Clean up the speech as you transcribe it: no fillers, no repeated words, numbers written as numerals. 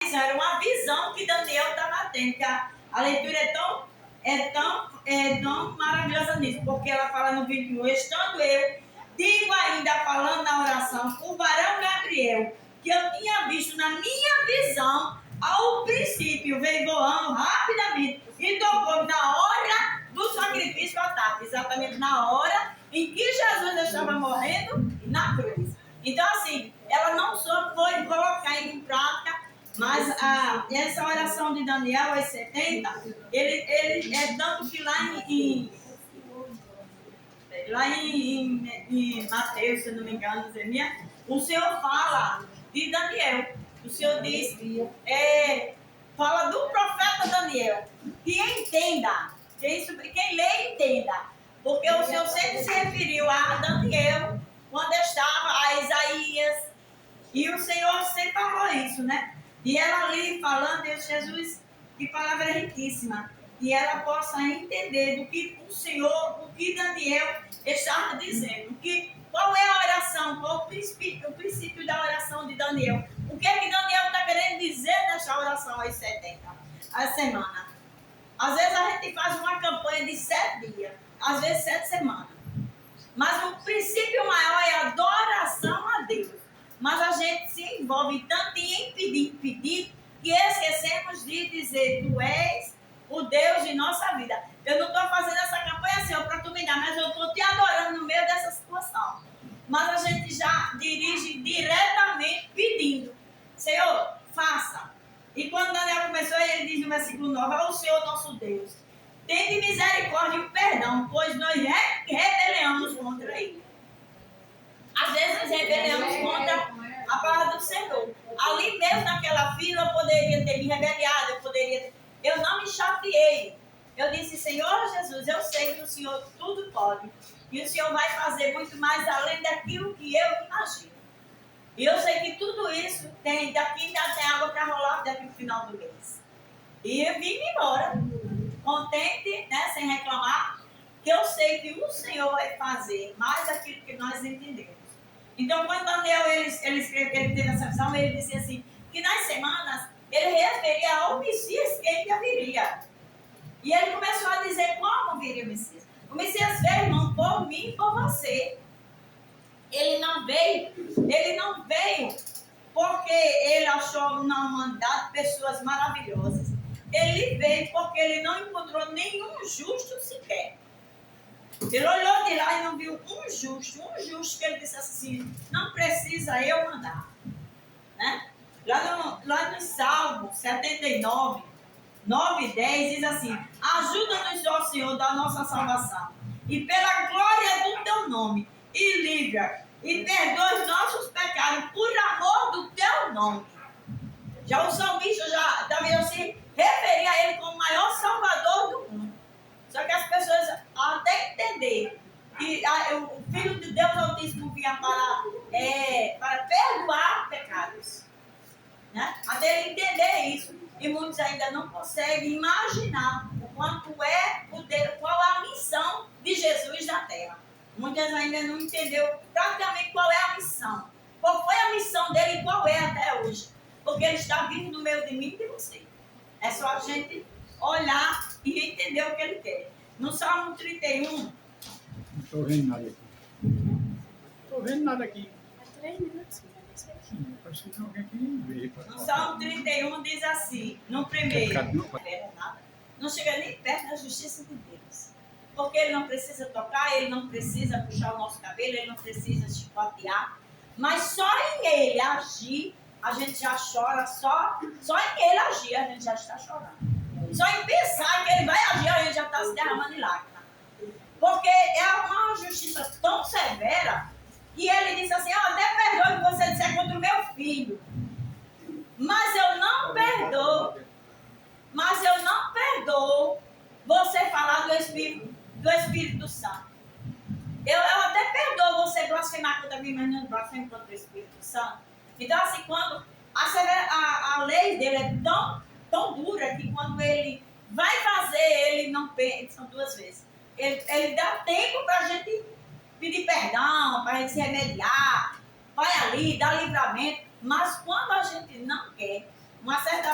visão, era uma visão que Daniel estava tendo, que a leitura é tão maravilhosa nisso, porque ela fala no 21, estando eu, digo ainda, falando na oração, o varão Gabriel, que eu tinha visto na minha visão, ao princípio veio voando rapidamente e tocou na hora do sacrifício à tarde, exatamente na hora em que Jesus estava morrendo na cruz. Então, assim, ela não só foi colocar em prática, mas essa oração de Daniel, às 70, ele é tanto que lá em Mateus, se não me engano, o Senhor fala de Daniel. O Senhor diz, fala do profeta Daniel, que entenda, quem lê entenda, porque o Senhor sempre se referiu a Daniel, quando estava a Isaías, e o Senhor sempre falou isso, né? E ela ali falando, Deus Jesus, que palavra riquíssima, que ela possa entender do que o Senhor, o que Daniel estava dizendo, qual é a oração, qual o princípio da oração de Daniel. O que é que Daniel está querendo dizer nessa oração às 70, a semana? Às vezes a gente faz uma campanha de 7 dias, às vezes 7 semanas. Mas o princípio maior é a adoração a Deus. Mas a gente se envolve tanto em pedir que esquecemos de dizer, tu és o Deus de nossa vida. Eu não estou fazendo essa campanha assim, para tu me dar, mas eu estou te adorando no meio dessa situação. Mas a gente já dirige diretamente pedindo, Senhor, faça. E quando Daniel começou, ele diz no versículo 9, ao Senhor nosso Deus, tende misericórdia e perdão, pois nós rebelamos contra ele. Às vezes nós rebelamos contra a palavra do Senhor. Ali mesmo naquela fila eu poderia ter me rebeliado, eu não me chateei. Eu disse, Senhor Jesus, eu sei que o Senhor tudo pode. E o Senhor vai fazer muito mais além daquilo que eu imagino. E eu sei que tudo isso daqui ainda tem água para rolar até o final do mês. E eu vim embora, contente, né, sem reclamar, que eu sei que o Senhor vai fazer mais aquilo que nós entendemos. Então, quando Daniel ele teve essa visão, ele disse assim, que nas semanas ele referia ao Messias que ainda viria. E ele começou a dizer como viria o Messias. O Messias veio, irmão, por mim e por você. Ele não veio porque ele achou na humanidade pessoas maravilhosas. Ele veio porque ele não encontrou nenhum justo sequer. Ele olhou de lá e não viu um justo que ele disse assim, não precisa eu mandar. Né? Lá no Salmo 79, 9 e 10 diz assim, ajuda-nos, ó Senhor, da nossa salvação, e pela glória do teu nome, e livra, e perdoa os nossos pecados, por amor do teu nome. Já o salmista, Davi se referia a ele como o maior salvador do mundo. Só que as pessoas, até entender que o Filho de Deus Altíssimo vinha para perdoar pecados, né? Até ele entender isso. E muitos ainda não conseguem imaginar o quanto qual é a missão de Jesus na Terra. Muitas ainda não entenderam praticamente qual é a missão. Qual foi a missão dele e qual é até hoje. Porque ele está vivo no meio de mim e de você. É só a gente olhar e entender o que ele quer. No Salmo 31... Não estou vendo nada aqui. Não estou vendo nada aqui. 3 minutos. Parece que alguém aqui no Salmo 31 diz assim, no primeiro, não chega nem perto da justiça de Deus. Porque ele não precisa tocar, ele não precisa puxar o nosso cabelo, ele não precisa chicotear. Mas só em ele agir, a gente já chora, só em ele agir, a gente já está chorando. Só em pensar que ele vai agir, a gente já está se derramando em lágrimas. Porque é uma justiça tão severa que ele disse assim, eu até perdoo o que você disser contra o meu filho. Mas eu não perdoo você falar do Espírito Santo. Eu até perdoo você blasfemar contra mim, mas não blasfemo contra o Espírito Santo. Então, assim, quando a lei dele é tão dura que quando ele vai fazer, ele não pensa, são 2 vezes. Ele dá tempo para a gente pedir perdão, para a gente se remediar, vai ali, dá livramento. Mas quando a gente não quer, uma certa